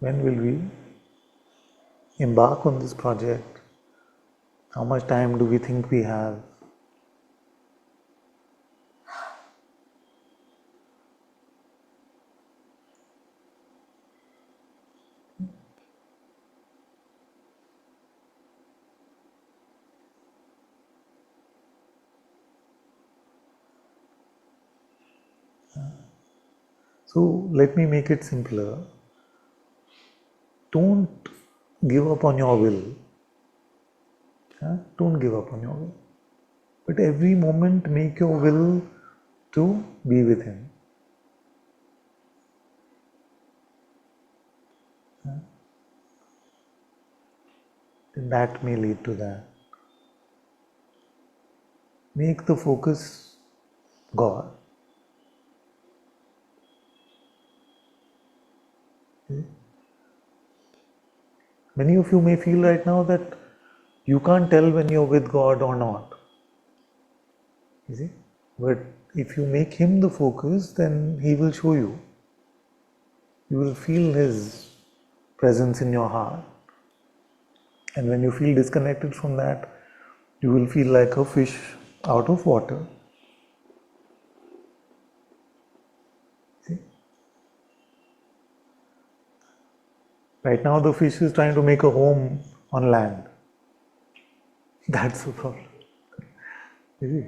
When will we embark on this project? How much time do we think we have? So let me make it simpler. Don't give up on your will. Don't give up on your will. But every moment make your will to be with Him. And that may lead to that. Make the focus God. Many of you may feel right now that you can't tell when you're with God or not. You see? But if you make Him the focus, then He will show you. You will feel His presence in your heart. And when you feel disconnected from that, you will feel like a fish out of water. See? Right now the fish is trying to make a home on land. That's the problem. You see?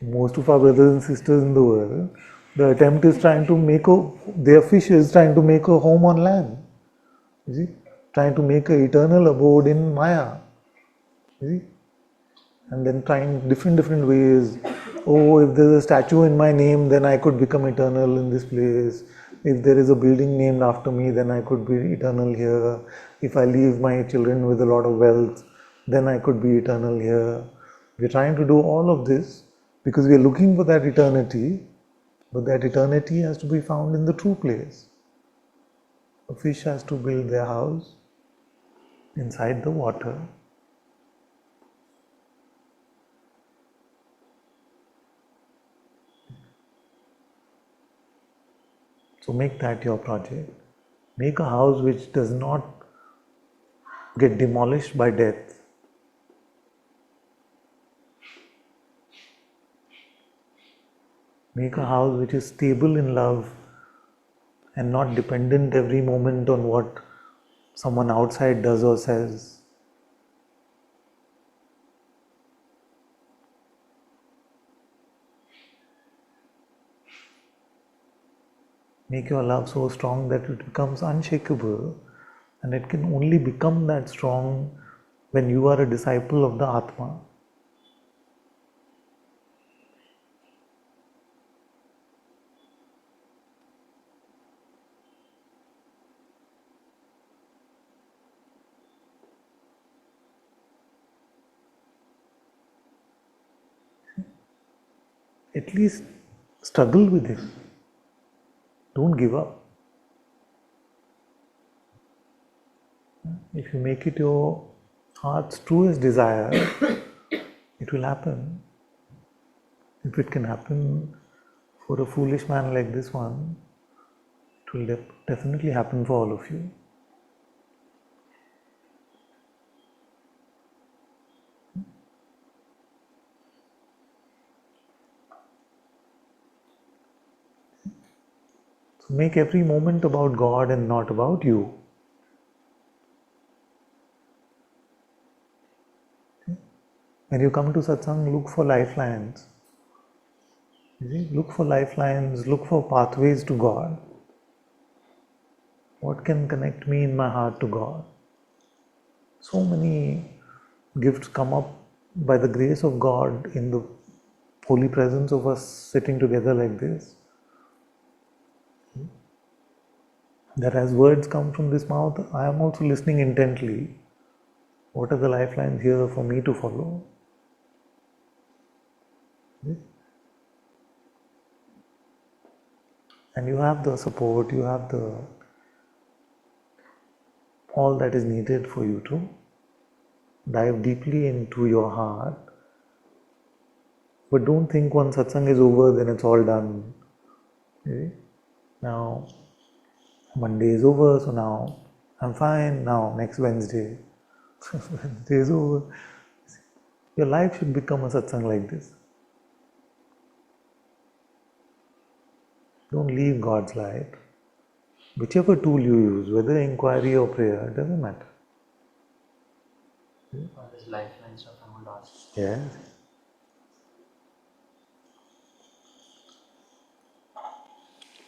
Most of our brothers and sisters in the world, the attempt is their fish is trying to make a home on land. You see? Trying to make an eternal abode in Maya. You see? And then trying different ways. Oh, if there's a statue in my name, then I could become eternal in this place. If there is a building named after me, then I could be eternal here. If I leave my children with a lot of wealth, then I could be eternal here. We're trying to do all of this because we are looking for that eternity, but that eternity has to be found in the true place. A fish has to build their house inside the water. So make that your project. Make a house which does not get demolished by death. Make a house which is stable in love and not dependent every moment on what someone outside does or says. Make your love so strong that it becomes unshakable, and it can only become that strong when you are a disciple of the Atma. At least struggle with it. Don't give up. If you make it your heart's truest desire, it will happen. If it can happen for a foolish man like this one, it will definitely happen for all of you. So make every moment about God and not about you. When you come to satsang, look for lifelines. You see? Look for lifelines, look for pathways to God. What can connect me in my heart to God? So many gifts come up by the grace of God in the holy presence of us sitting together like this. That as words come from this mouth, I am also listening intently. What are the lifelines here for me to follow? And you have the support, you have the all that is needed for you to dive deeply into your heart. But don't think once satsang is over, then it's all done. Now, Monday is over, so now I'm fine. Now, next Wednesday, Wednesday is over. Your life should become a satsang like this. Don't leave God's light. Whichever tool you use, whether inquiry or prayer, it doesn't matter.
This lifeline stuff I want to ask.
Yes.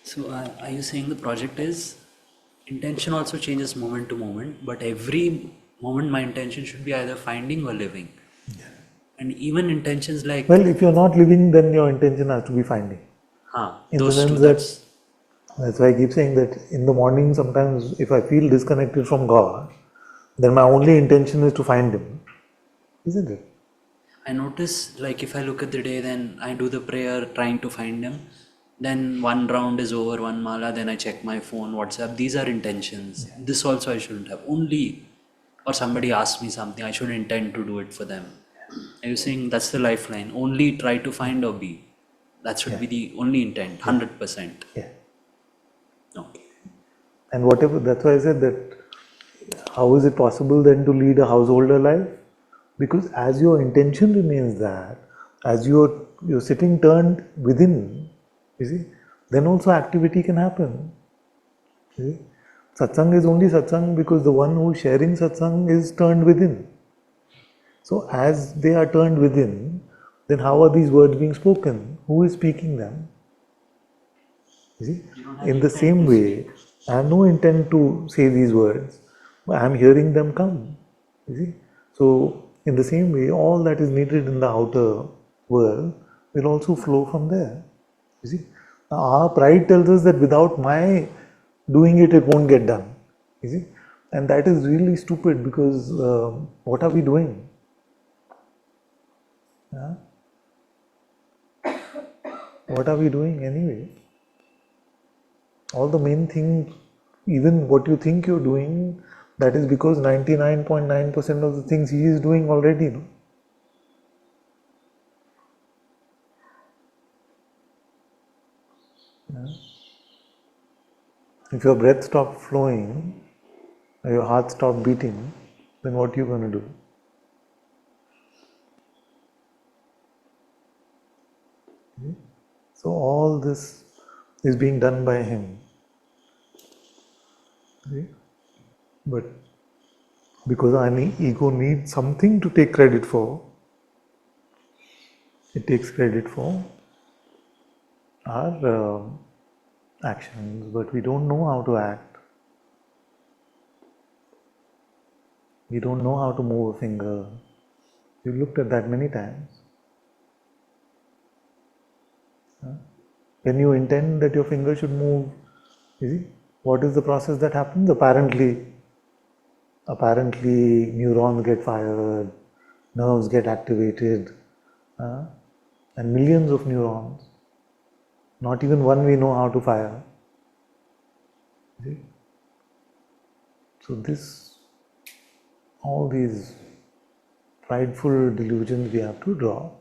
So are you saying the project is intention also changes moment to moment, but every moment my intention should be either finding or living. And even intentions like
Well, if you're not living, then your intention has to be finding. In the
those
sense
two,
that,
that's
that's why I keep saying that in the morning, sometimes if I feel disconnected from God, then my only intention is to find Him. Isn't it?
I notice, like if I look at the day, then I do the prayer trying to find him. Then one round is over, one mala, then I check my phone, WhatsApp. These are intentions. This also I shouldn't have. Only, or somebody asks me something, I should intend to do it for them. Are you saying that's the lifeline? Only try to find or be. That should be the only intent, 100%.
Yeah.
Okay.
And whatever, that's why I said that how is it possible then to lead a householder life? Because as your intention remains that, as you're sitting turned within, you see, then also activity can happen. You see? Satsang is only satsang because the one who is sharing satsang is turned within. So as they are turned within, then how are these words being spoken? Who is speaking them? You see? In the same way, I have no intent to say these words, but I am hearing them come. You see? So, in the same way, all that is needed in the outer world will also flow from there. You see? Now, our pride tells us that without my doing it, it won't get done. You see? And that is really stupid because what are we doing? Yeah? What are we doing anyway? All the main things, even what you think you're doing, that is because 99.9% of the things he is doing already. No? Yeah. If your breath stops flowing, or your heart stops beating, then what are you going to do? Okay? So all this is being done by him. Okay? But because our ego needs something to take credit for, it takes credit for our actions, but we don't know how to act. We don't know how to move a finger. We've looked at that many times. When you intend that your finger should move, you see, what is the process that happens? Apparently neurons get fired, nerves get activated, and millions of neurons. Not even one we know how to fire. See? So all these prideful delusions we have to drop.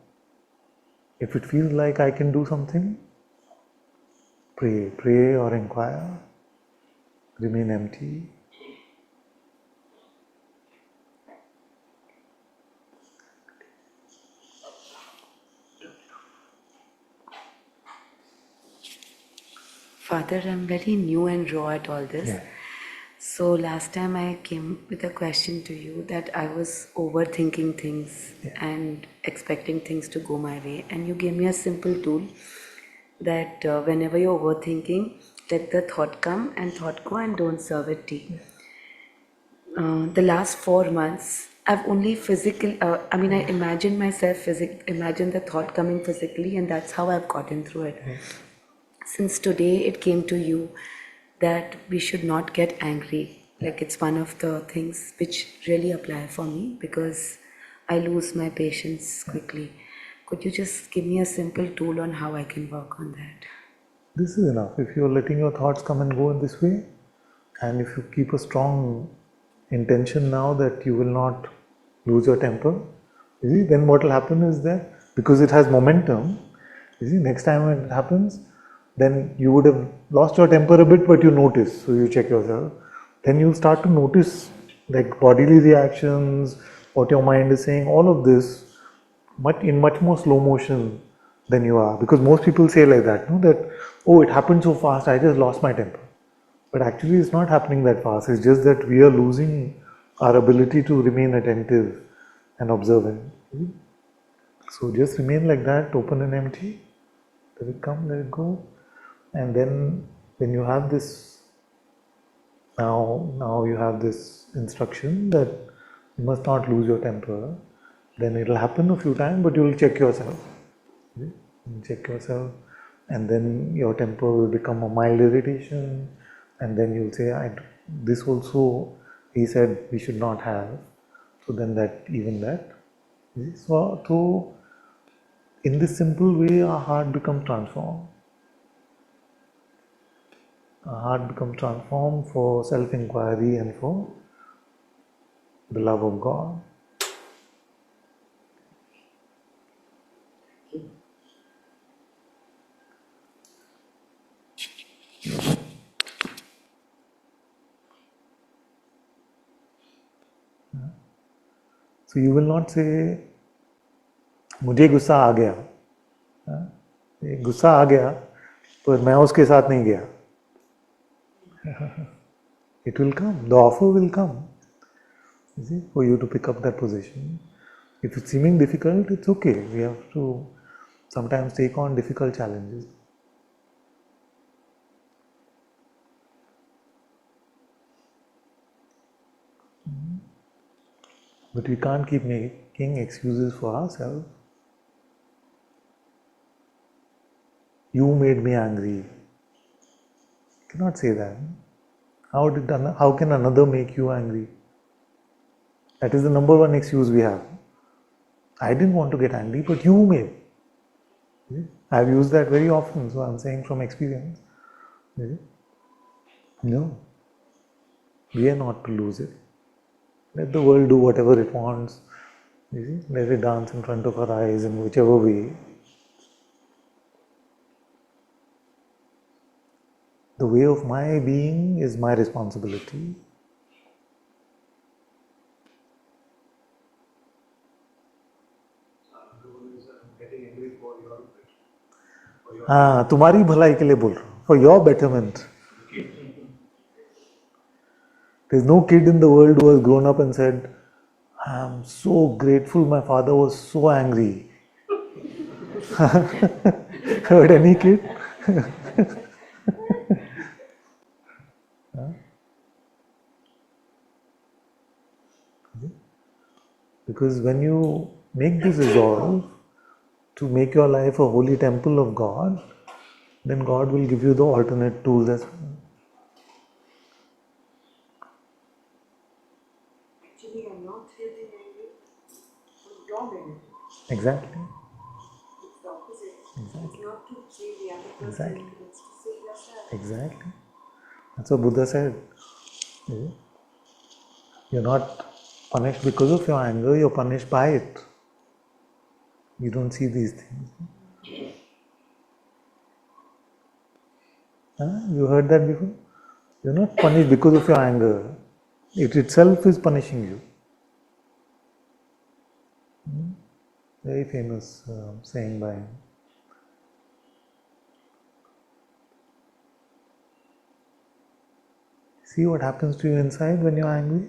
If it feels like I can do something, pray or inquire, remain empty.
Father, I'm very new and raw at all this.
Yeah.
So last time I came with a question to you that I was overthinking things and expecting things to go my way, and you gave me a simple tool that whenever you're overthinking, let the thought come and thought go and don't serve it tea. The last 4 months, I've only I imagine myself, imagine the thought coming physically, and that's how I've gotten through it. Since today it came to you that we should not get angry. Like it's one of the things which really apply for me because I lose my patience quickly. Could you just give me a simple tool on how I can work on that?
This is enough. If you're letting your thoughts come and go in this way, and if you keep a strong intention now that you will not lose your temper, you see, then what will happen is that because it has momentum, you see, next time when it happens, then you would have lost your temper a bit, but you notice. So you check yourself. Then you'll start to notice like bodily reactions, what your mind is saying, all of this much more slow motion than you are. Because most people say like that, no, that oh, it happened so fast, I just lost my temper. But actually, it's not happening that fast. It's just that we are losing our ability to remain attentive and observant. So just remain like that, open and empty. Let it come, let it go. And then when you have this, now you have this instruction that you must not lose your temper. Then it will happen a few times, but you will check yourself. You check yourself, and then your temper will become a mild irritation, and then you'll say, this also he said we should not have. So then that. So in this simple way, our heart becomes transformed. Our heart becomes transformed for self-inquiry and for the love of God. So you will not say, मुझे गुस्सा आ गया, गुस्सा आ गया, पर मैं उसके साथ नहीं गया. It will come. The offer will come. You see, for you to pick up that position. If it's seeming difficult, it's okay. We have to sometimes take on difficult challenges. But we can't keep making excuses for ourselves. You made me angry. You cannot say that. How can another make you angry? That is the number one excuse we have. I didn't want to get angry, but you made. I've used that very often, so I'm saying from experience. No, we are not to lose it. Let the world do whatever it wants. Let it dance in front of our eyes in whichever way. The way of my being is my responsibility. हाँ, तुम्हारी भलाई के लिए बोल रहा हूँ. For your betterment. There's no kid in the world who has grown up and said, I'm so grateful my father was so angry. Heard any kid? Because when you make this resolve to make your life a holy temple of God, then God will give you the alternate tools as well.
Actually, I'm not getting angry. I'm wrong angry.
Exactly.
It's the opposite. It's not to say the other person,
Exactly.
it's to say yourself.
Exactly. That's what Buddha said. You're not punished because of your anger, you're punished by it. You don't see these things. You heard that before? You're not punished because of your anger. It itself is punishing you. Very famous saying by him. See what happens to you inside when you're angry?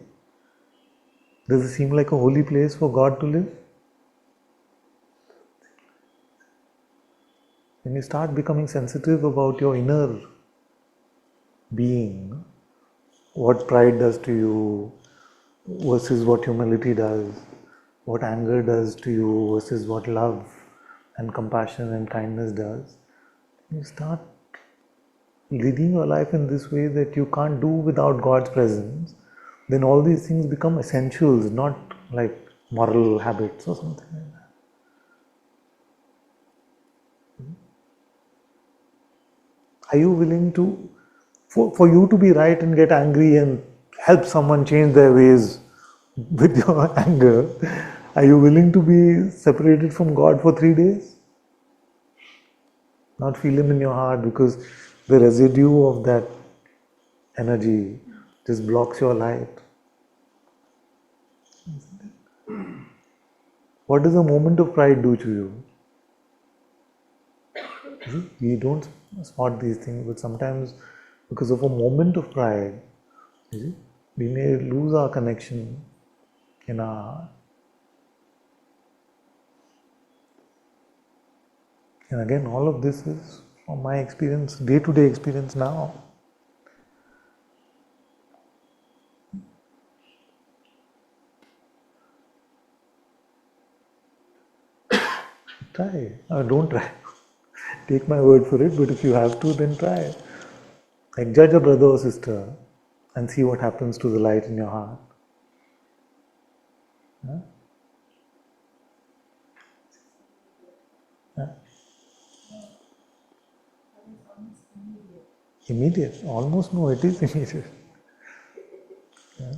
Does it seem like a holy place for God to live? When you start becoming sensitive about your inner being, what pride does to you versus what humility does, what anger does to you versus what love and compassion and kindness does, you start leading your life in this way that you can't do without God's presence, then all these things become essentials, not like moral habits or something like that. Are you willing to, for you to be right and get angry and help someone change their ways with your anger, are you willing to be separated from God for 3 days? Not feel Him in your heart because the residue of that energy just blocks your light. What does a moment of pride do to you? We don't spot these things, but sometimes because of a moment of pride, we may lose our connection in our heart. And again, all of this is from my experience, day-to-day experience now. Try. Don't try. Take my word for it, but if you have to, then try. Like judge a brother or sister and see what happens to the light in your heart. Huh? Huh? Immediate. Almost no, it is immediate. Yeah.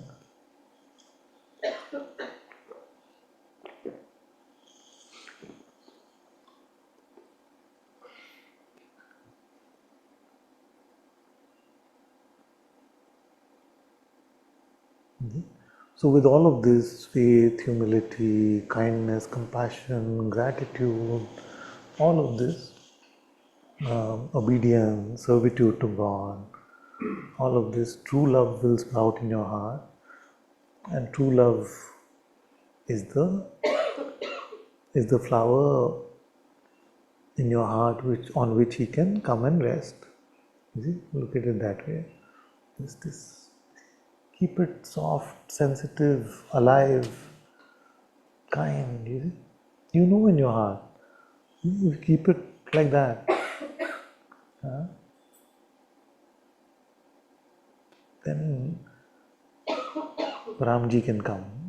So with all of this, faith, humility, kindness, compassion, gratitude, all of this, obedience, servitude to God, all of this, true love will sprout in your heart, and true love is the flower in your heart on which He can come and rest. You see? Look at it that way. Just this. Keep it soft, sensitive, alive, kind. You see? You know in your heart. You keep it like that. Then Ramji can come.